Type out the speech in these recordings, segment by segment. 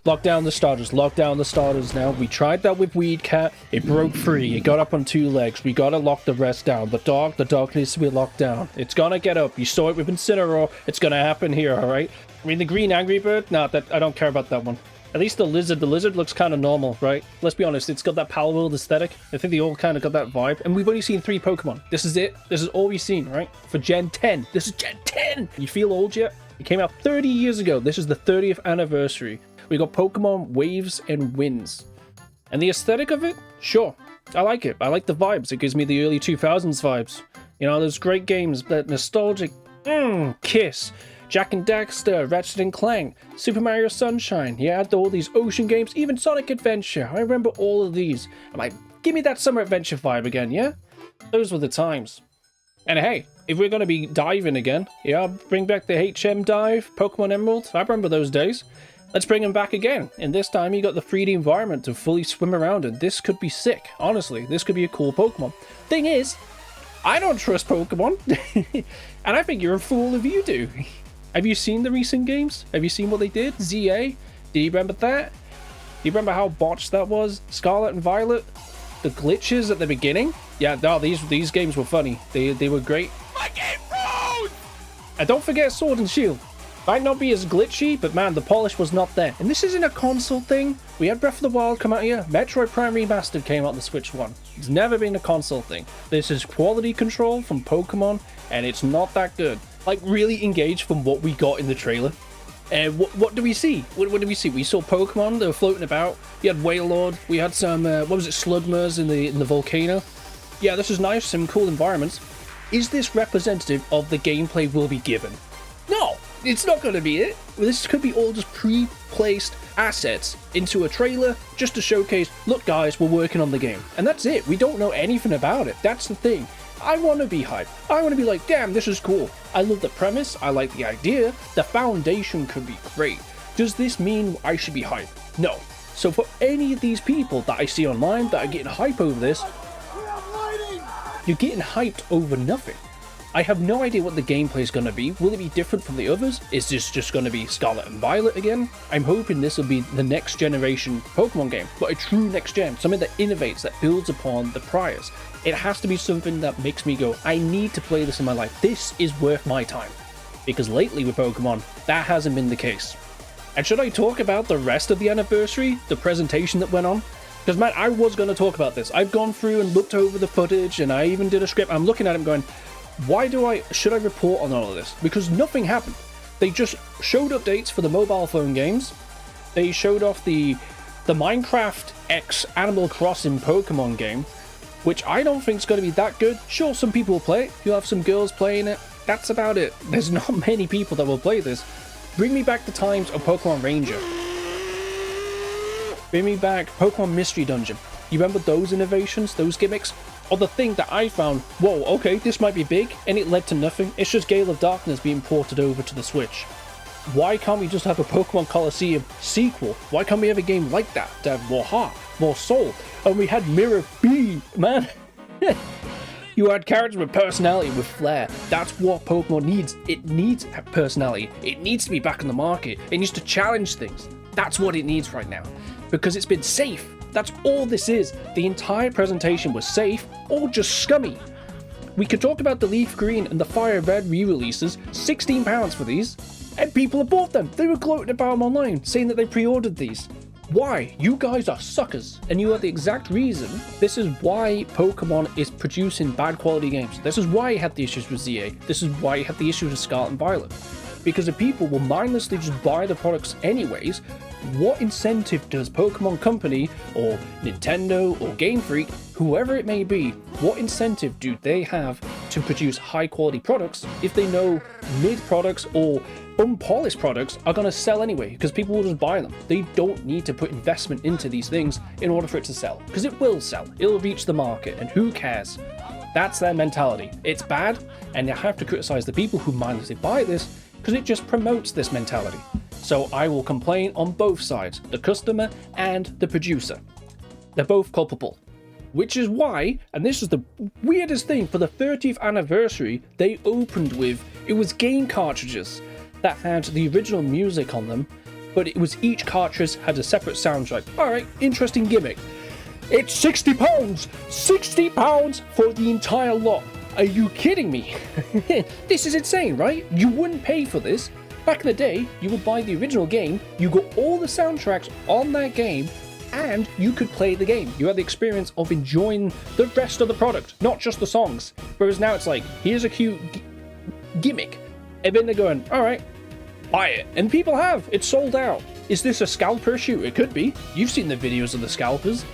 Lock down the starters. Lock down the starters now. We tried that with Weed Cat. It broke free. It got up on 2 legs. We gotta lock the rest down. The dog needs to be locked down. It's gonna get up. You saw it with Incineroar. It's gonna happen here, alright? I mean, the green Angry Bird? Nah, I don't care about that one. At least the lizard looks kind of normal, right? Let's be honest, it's got that Power World aesthetic. I think they all kind of got that vibe. And we've only seen 3 Pokemon. This is it. This is all we've seen, right? For Gen 10. This is Gen 10! You feel old yet? It came out 30 years ago. This is the 30th anniversary. We got Pokemon Waves and Winds. And the aesthetic of it? Sure. I like it. I like the vibes. It gives me the early 2000s vibes. You know, those great games, that nostalgic Kiss, Jak and Daxter, Ratchet and Clank, Super Mario Sunshine. Yeah, all these ocean games, even Sonic Adventure. I remember all of these. I'm like, give me that summer adventure vibe again, yeah? Those were the times. And hey, if we're going to be diving again, yeah, bring back the HM dive, Pokemon Emerald. I remember those days. Let's bring them back again. And this time you got the 3D environment to fully swim around in. This could be sick. Honestly, this could be a cool Pokemon. Thing is, I don't trust Pokemon. And I think you're a fool if you do. Have you seen the recent games? Have you seen what they did? ZA? Do you remember that? Do you remember how botched that was? Scarlet and Violet? The glitches at the beginning? Yeah, no, these games were funny. They were great. My game froze! And don't forget Sword and Shield. Might not be as glitchy, but man, the polish was not there. And this isn't a console thing. We had Breath of the Wild come out here. Metroid Prime Remastered came out on the Switch 1. It's never been a console thing. This is quality control from Pokemon, and it's not that good. Like, really engaged from what we got in the trailer. And what do we see? What do we see? We saw Pokemon. They were floating about. We had Wailord. We had some, what was it, Slugmas in the volcano. Yeah, this is nice. Some cool environments. Is this representative of the gameplay we'll be given? No, it's not going to be it. This could be all just pre-placed assets into a trailer just to showcase, look guys, we're working on the game. And that's it. We don't know anything about it. That's the thing. I want to be hyped. I want to be like, damn, this is cool. I love the premise. I like the idea. The foundation could be great. Does this mean I should be hyped? No. So for any of these people that I see online that are getting hype over this, you're getting hyped over nothing. I have no idea what the gameplay is going to be. Will it be different from the others? Is this just going to be Scarlet and Violet again? I'm hoping this will be the next generation Pokemon game, but a true next gen, something that innovates, that builds upon the priors. It has to be something that makes me go, I need to play this in my life. This is worth my time. Because lately with Pokemon, that hasn't been the case. And should I talk about the rest of the anniversary? The presentation that went on? Because man, I was going to talk about this. I've gone through and looked over the footage, and I even did a script. I'm looking at it going, should I report on all of this? Because nothing happened. They just showed updates for the mobile phone games. They showed off the Minecraft X Animal Crossing Pokemon game, which I don't think is going to be that good. Sure, some people will play it. You'll have some girls playing it. That's about it. There's not many people that will play this. Bring me back the times of Pokemon Ranger. Bring me back Pokemon Mystery Dungeon. You remember those innovations, those gimmicks? Or the thing that I found, whoa, okay, this might be big, and it led to nothing. It's just Gale of Darkness being ported over to the Switch. Why can't we just have a Pokemon Colosseum sequel? Why can't we have a game like that to have more heart, more soul? And we had Mirror B, man. You had characters with personality, with flair. That's what Pokemon needs. It needs personality. It needs to be back in the market. It needs to challenge things. That's what it needs right now. Because it's been safe. That's all this is. The entire presentation was safe or just scummy. We could talk about the Leaf Green and the Fire Red re-releases, £16 for these, and people have bought them. They were gloating about them online, saying that they pre-ordered these. Why? You guys are suckers, and you are the exact reason. This is why Pokemon is producing bad quality games. This is why you had the issues with ZA. This is why you had the issues with Scarlet and Violet. Because the people will mindlessly just buy the products anyways. What incentive does Pokemon Company or Nintendo or Game Freak, whoever it may be, what incentive do they have to produce high quality products if they know mid products or unpolished products are going to sell anyway, because people will just buy them. They don't need to put investment into these things in order for it to sell, because it will sell. It'll reach the market, and who cares? That's their mentality. It's bad, and you have to criticize the people who mindlessly buy this, because it just promotes this mentality. So I will complain on both sides, the customer and the producer. They're both culpable. Which is why, and this is the weirdest thing, for the 30th anniversary, they opened with, it was game cartridges that had the original music on them, but it was each cartridge had a separate soundtrack. Alright, interesting gimmick. It's £60! £60 for the entire lot! Are you kidding me? This is insane, right? You wouldn't pay for this. Back in the day, you would buy the original game, you got all the soundtracks on that game, and you could play the game. You had the experience of enjoying the rest of the product, not just the songs. Whereas now it's like, here's a cute gimmick. And then they're going, alright, buy it. And people have. It's sold out. Is this a scalper issue? It could be. You've seen the videos of the scalpers.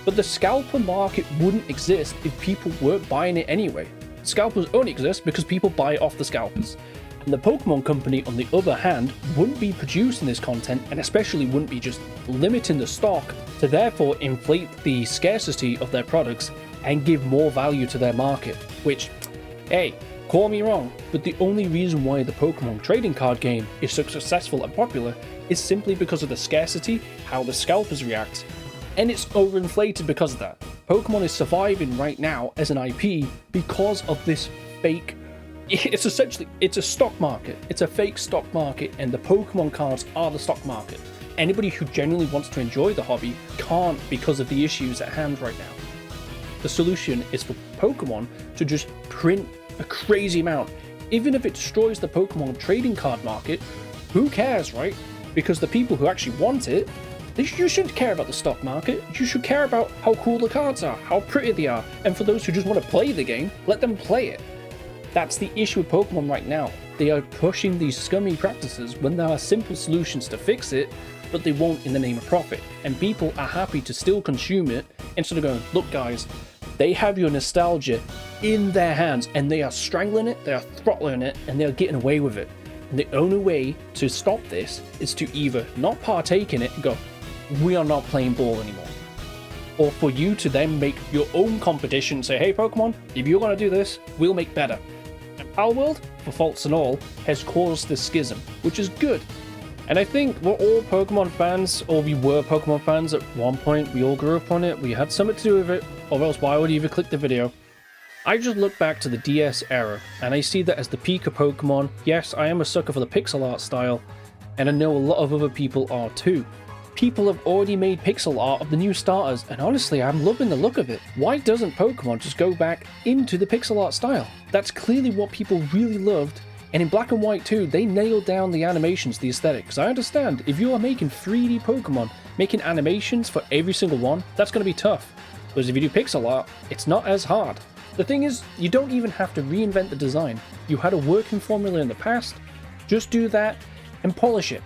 But the scalper market wouldn't exist if people weren't buying it anyway. Scalpers only exist because people buy off the scalpers. And the Pokemon Company, on the other hand, wouldn't be producing this content, and especially wouldn't be just limiting the stock to therefore inflate the scarcity of their products and give more value to their market. Which, hey, call me wrong, but the only reason why the Pokemon trading card game is so successful and popular is simply because of the scarcity, how the scalpers react, and it's overinflated because of that. Pokemon is surviving right now as an IP because of this fake. It's essentially, it's a stock market. It's a fake stock market, and the Pokemon cards are the stock market. Anybody who genuinely wants to enjoy the hobby can't because of the issues at hand right now. The solution is for Pokemon to just print a crazy amount. Even if it destroys the Pokemon trading card market, who cares, right? Because the people who actually want it, you shouldn't care about the stock market. You should care about how cool the cards are, how pretty they are, and for those who just want to play the game, let them play it. That's the issue with Pokemon right now. They are pushing these scummy practices when there are simple solutions to fix it, but they won't in the name of profit. And people are happy to still consume it instead of going, look guys, they have your nostalgia in their hands and they are strangling it, they are throttling it, and they're getting away with it. And the only way to stop this is to either not partake in it and go, we are not playing Brawl anymore. Or for you to then make your own competition and say, hey Pokemon, if you're going to do this, we'll make better. And Palworld, for faults and all, has caused this schism, which is good. And I think we're all Pokemon fans, or we were Pokemon fans at one point. We all grew up on it, we had something to do with it, or else why would you even click the video? I just look back to the DS era, and I see that as the peak of Pokemon. Yes, I am a sucker for the pixel art style, and I know a lot of other people are too. People have already made pixel art of the new starters, and honestly, I'm loving the look of it. Why doesn't Pokemon just go back into the pixel art style? That's clearly what people really loved, and in Black and White too, they nailed down the animations, the aesthetics. I understand, if you are making 3D Pokemon, making animations for every single one, that's going to be tough. Whereas if you do pixel art, it's not as hard. The thing is, you don't even have to reinvent the design. You had a working formula in the past, just do that and polish it.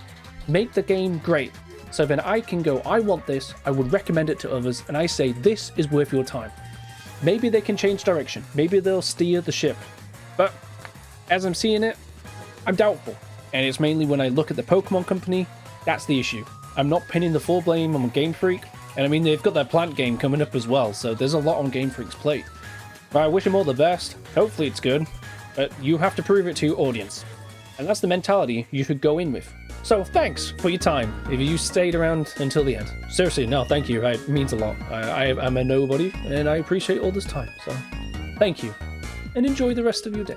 Make the game great. So then I can go, I want this, I would recommend it to others, and I say this is worth your time. Maybe they can change direction, maybe they'll steer the ship. But as I'm seeing it, I'm doubtful. And it's mainly when I look at the Pokemon Company, that's the issue. I'm not pinning the full blame on Game Freak, and I mean they've got their plant game coming up as well, so there's a lot on Game Freak's plate. But I wish them all the best, hopefully it's good, but you have to prove it to your audience. And that's the mentality you should go in with. So thanks for your time, if you stayed around until the end. Seriously, no, thank you, it means a lot. I'm a nobody, and I appreciate all this time, so thank you, and enjoy the rest of your day.